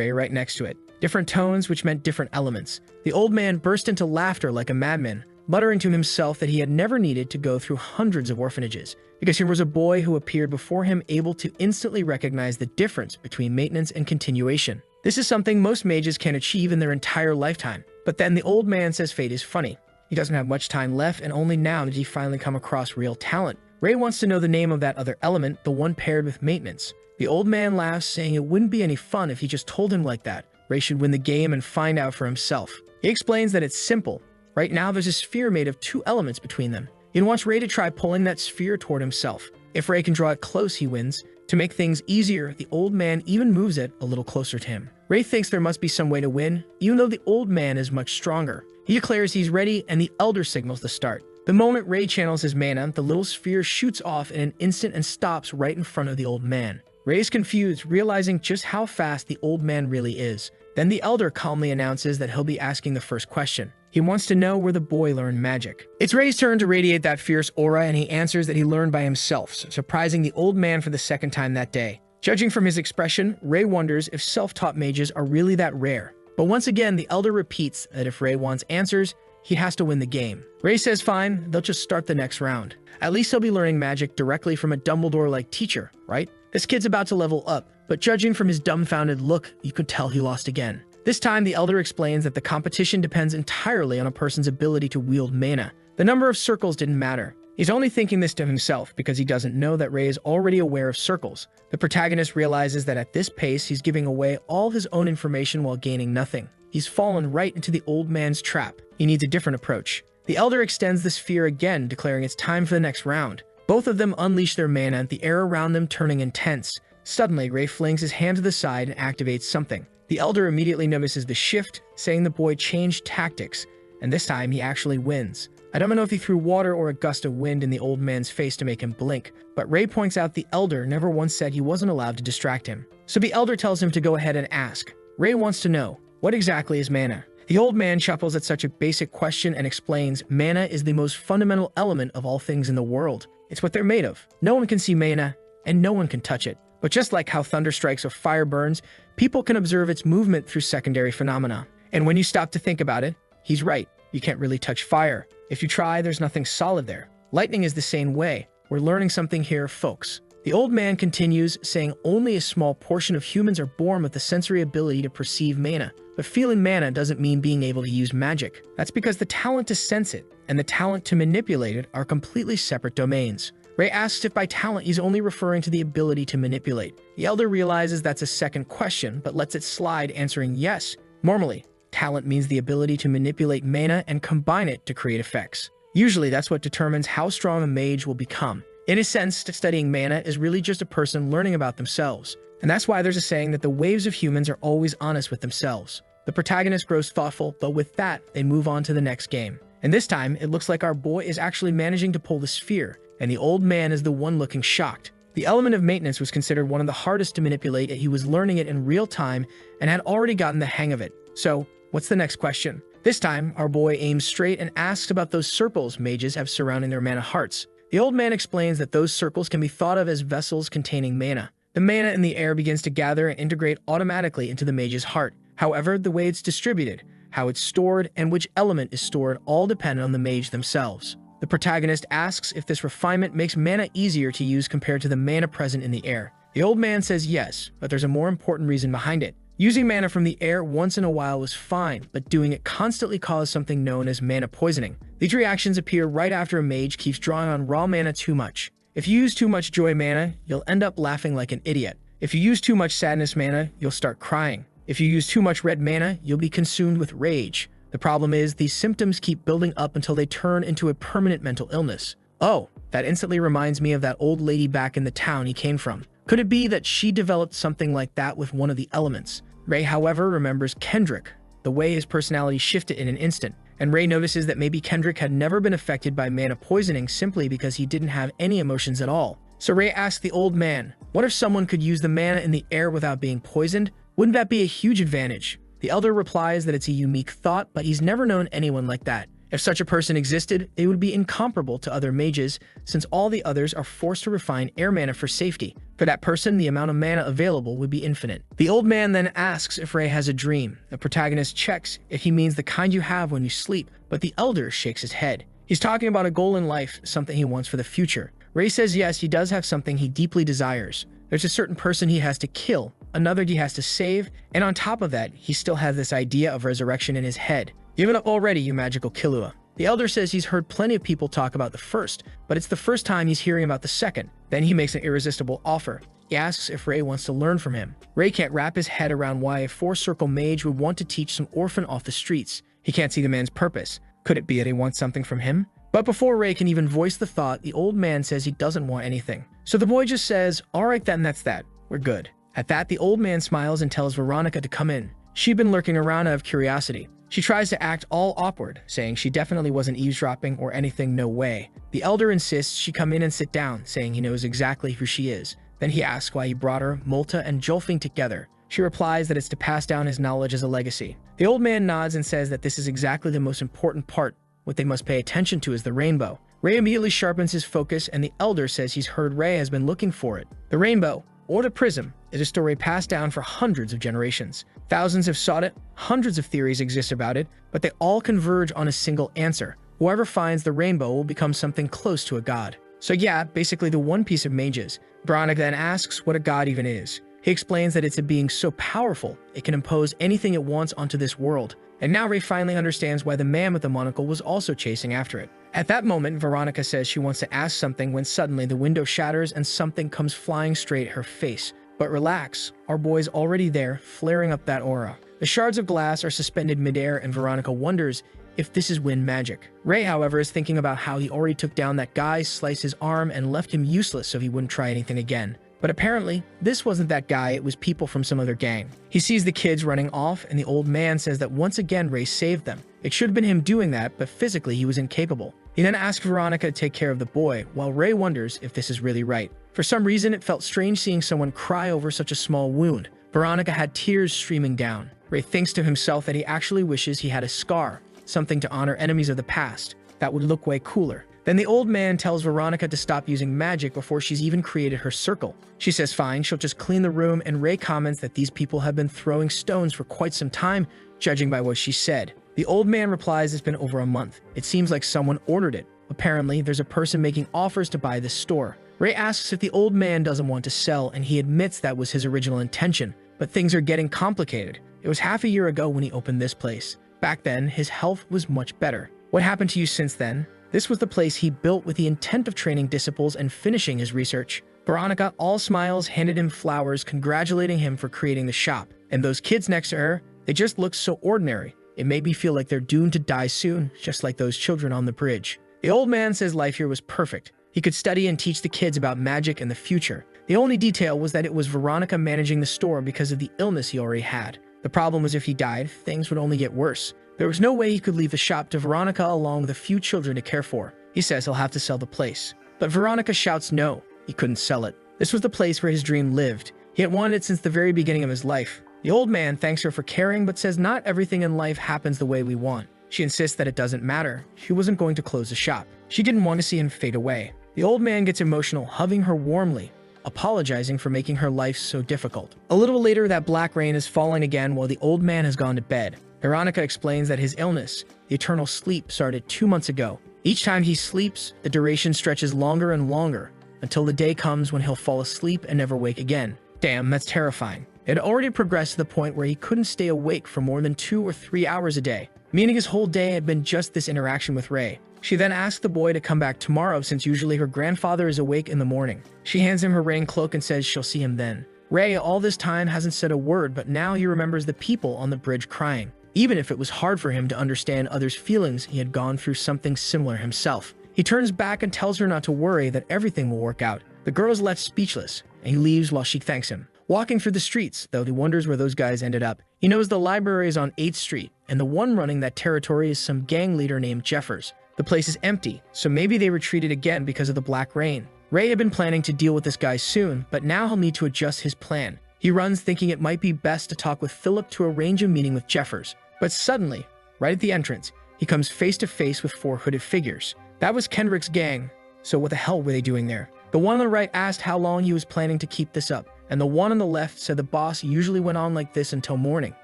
Ray right next to it. Different tones, which meant different elements. The old man burst into laughter like a madman, muttering to himself that he had never needed to go through hundreds of orphanages, because here was a boy who appeared before him able to instantly recognize the difference between maintenance and continuation. This is something most mages can achieve in their entire lifetime. But then the old man says fate is funny. He doesn't have much time left, and only now did he finally come across real talent. Ray wants to know the name of that other element, the one paired with maintenance. The old man laughs, saying it wouldn't be any fun if he just told him like that. Ray should win the game and find out for himself. He explains that it's simple. Right now there's a sphere made of 2 elements between them. He wants Ray to try pulling that sphere toward himself. If Ray can draw it close, he wins. To make things easier, the old man even moves it a little closer to him. Ray thinks there must be some way to win, even though the old man is much stronger. He declares he's ready, and the elder signals the start. The moment Ray channels his mana, the little sphere shoots off in an instant and stops right in front of the old man. Ray is confused, realizing just how fast the old man really is. Then the elder calmly announces that he'll be asking the first question. He wants to know where the boy learned magic. It's Ray's turn to radiate that fierce aura, and he answers that he learned by himself, surprising the old man for the second time that day. Judging from his expression, Ray wonders if self-taught mages are really that rare. But once again, the elder repeats that if Ray wants answers, he has to win the game. Ray says fine, they'll just start the next round. At least he'll be learning magic directly from a Dumbledore-like teacher, right? This kid's about to level up, but judging from his dumbfounded look, you could tell he lost again. This time, the elder explains that the competition depends entirely on a person's ability to wield mana. The number of circles didn't matter. He's only thinking this to himself because he doesn't know that Ray is already aware of circles. The protagonist realizes that at this pace, he's giving away all his own information while gaining nothing. He's fallen right into the old man's trap. He needs a different approach. The elder extends the sphere again, declaring it's time for the next round. Both of them unleash their mana, the air around them turning intense. Suddenly, Ray flings his hand to the side and activates something. The elder immediately notices the shift, saying the boy changed tactics, and this time he actually wins. I don't know if he threw water or a gust of wind in the old man's face to make him blink, but Ray points out the elder never once said he wasn't allowed to distract him. So the elder tells him to go ahead and ask. Ray wants to know, what exactly is mana? The old man chuckles at such a basic question and explains mana is the most fundamental element of all things in the world. It's what they're made of. No one can see mana, and no one can touch it. But just like how thunder strikes or fire burns, people can observe its movement through secondary phenomena. And when you stop to think about it, he's right. You can't really touch fire. If you try, there's nothing solid there. Lightning is the same way. We're learning something here, folks. The old man continues, saying only a small portion of humans are born with the sensory ability to perceive mana. But feeling mana doesn't mean being able to use magic. That's because the talent to sense it and the talent to manipulate it are completely separate domains. Ray asks if by talent he's only referring to the ability to manipulate. The elder realizes that's a second question, but lets it slide, answering yes. Normally, talent means the ability to manipulate mana and combine it to create effects. Usually that's what determines how strong a mage will become. In a sense, studying mana is really just a person learning about themselves. And that's why there's a saying that the waves of humans are always honest with themselves. The protagonist grows thoughtful, but with that, they move on to the next game. And this time, it looks like our boy is actually managing to pull the sphere, and the old man is the one looking shocked. The element of maintenance was considered one of the hardest to manipulate, and he was learning it in real time and had already gotten the hang of it. So, what's the next question? This time, our boy aims straight and asks about those circles mages have surrounding their mana hearts. The old man explains that those circles can be thought of as vessels containing mana. The mana in the air begins to gather and integrate automatically into the mage's heart. However, the way it's distributed, how it's stored, and which element is stored all depend on the mage themselves. The protagonist asks if this refinement makes mana easier to use compared to the mana present in the air. The old man says yes, but there's a more important reason behind it. Using mana from the air once in a while was fine, but doing it constantly caused something known as mana poisoning. These reactions appear right after a mage keeps drawing on raw mana too much. If you use too much joy mana, you'll end up laughing like an idiot. If you use too much sadness mana, you'll start crying. If you use too much red mana, you'll be consumed with rage. The problem is, these symptoms keep building up until they turn into a permanent mental illness. Oh, that instantly reminds me of that old lady back in the town he came from. Could it be that she developed something like that with one of the elements? Ray, however, remembers Kendrick, the way his personality shifted in an instant, and Ray notices that maybe Kendrick had never been affected by mana poisoning simply because he didn't have any emotions at all. So Ray asks the old man, what if someone could use the mana in the air without being poisoned? Wouldn't that be a huge advantage? The elder replies that it's a unique thought, but he's never known anyone like that. If such a person existed, they would be incomparable to other mages, since all the others are forced to refine air mana for safety. For that person, the amount of mana available would be infinite. The old man then asks if Ray has a dream. The protagonist checks if he means the kind you have when you sleep, but the elder shakes his head. He's talking about a goal in life, something he wants for the future. Ray says yes, he does have something he deeply desires. There's a certain person he has to kill, another he has to save, and on top of that, he still has this idea of resurrection in his head. Give it up already, you magical Killua. The elder says he's heard plenty of people talk about the first, but it's the first time he's hearing about the second. Then he makes an irresistible offer. He asks if Ray wants to learn from him. Ray can't wrap his head around why a four-circle mage would want to teach some orphan off the streets. He can't see the man's purpose. Could it be that he wants something from him? But before Ray can even voice the thought, the old man says he doesn't want anything. So the boy just says, "Alright then, that's that. We're good." At that, the old man smiles and tells Veronica to come in. She'd been lurking around out of curiosity. She tries to act all awkward, saying she definitely wasn't eavesdropping or anything, no way. The elder insists she come in and sit down, saying he knows exactly who she is. Then he asks why he brought her, Molta, and Jolfing together. She replies that it's to pass down his knowledge as a legacy. The old man nods and says that this is exactly the most important part. What they must pay attention to is the rainbow. Ray immediately sharpens his focus, and the elder says he's heard Ray has been looking for it. The rainbow, or the prism, is a story passed down for hundreds of generations. Thousands have sought it, hundreds of theories exist about it, but they all converge on a single answer. Whoever finds the rainbow will become something close to a god. So yeah, basically the One Piece of mages. Veronica then asks what a god even is. He explains that it's a being so powerful, it can impose anything it wants onto this world. And now Ray finally understands why the man with the monocle was also chasing after it. At that moment, Veronica says she wants to ask something when suddenly the window shatters and something comes flying straight at her face. But relax, our boy's already there, flaring up that aura. The shards of glass are suspended midair, and Veronica wonders if this is wind magic. Ray, however, is thinking about how he already took down that guy, sliced his arm, and left him useless so he wouldn't try anything again. But apparently, this wasn't that guy, it was people from some other gang. He sees the kids running off, and the old man says that once again Ray saved them. It should have been him doing that, but physically he was incapable. He then asks Veronica to take care of the boy, while Ray wonders if this is really right. For some reason, it felt strange seeing someone cry over such a small wound. Veronica had tears streaming down. Ray thinks to himself that he actually wishes he had a scar, something to honor enemies of the past. That would look way cooler. Then the old man tells Veronica to stop using magic before she's even created her circle. She says fine, she'll just clean the room, and Ray comments that these people have been throwing stones for quite some time, judging by what she said. The old man replies it's been over a month. It seems like someone ordered it. Apparently, there's a person making offers to buy this store. Ray asks if the old man doesn't want to sell, and he admits that was his original intention. But things are getting complicated. It was half a year ago when he opened this place. Back then, his health was much better. What happened to you since then? This was the place he built with the intent of training disciples and finishing his research. Veronica, all smiles, handed him flowers, congratulating him for creating the shop. And those kids next to her, they just looked so ordinary. It made me feel like they're doomed to die soon, just like those children on the bridge. The old man says life here was perfect. He could study and teach the kids about magic and the future. The only detail was that it was Veronica managing the store because of the illness he already had. The problem was if he died, things would only get worse. There was no way he could leave the shop to Veronica along with a few children to care for. He says he'll have to sell the place. But Veronica shouts no, he couldn't sell it. This was the place where his dream lived. He had wanted it since the very beginning of his life. The old man thanks her for caring, but says not everything in life happens the way we want. She insists that it doesn't matter. She wasn't going to close the shop. She didn't want to see him fade away. The old man gets emotional, hugging her warmly, apologizing for making her life so difficult. A little later, that black rain is falling again while the old man has gone to bed. Veronica explains that his illness, the eternal sleep, started 2 months ago. Each time he sleeps, the duration stretches longer and longer, until the day comes when he'll fall asleep and never wake again. Damn, that's terrifying. It had already progressed to the point where he couldn't stay awake for more than 2 or 3 hours a day, meaning his whole day had been just this interaction with Ray. She then asks the boy to come back tomorrow since usually her grandfather is awake in the morning. She hands him her rain cloak and says she'll see him then. Ray, all this time, hasn't said a word, but now he remembers the people on the bridge crying. Even if it was hard for him to understand others' feelings, he had gone through something similar himself. He turns back and tells her not to worry, that everything will work out. The girl is left speechless, and he leaves while she thanks him. Walking through the streets, though, he wonders where those guys ended up. He knows the library is on 8th Street, and the one running that territory is some gang leader named Jeffers. The place is empty, so maybe they retreated again because of the black rain. Ray had been planning to deal with this guy soon, but now he'll need to adjust his plan. He runs thinking it might be best to talk with Philip to arrange a meeting with Jeffers. But suddenly, right at the entrance, he comes face to face with 4 hooded figures. That was Kendrick's gang, so what the hell were they doing there? The one on the right asked how long he was planning to keep this up, and the one on the left said the boss usually went on like this until morning.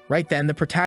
Right then, the protagonist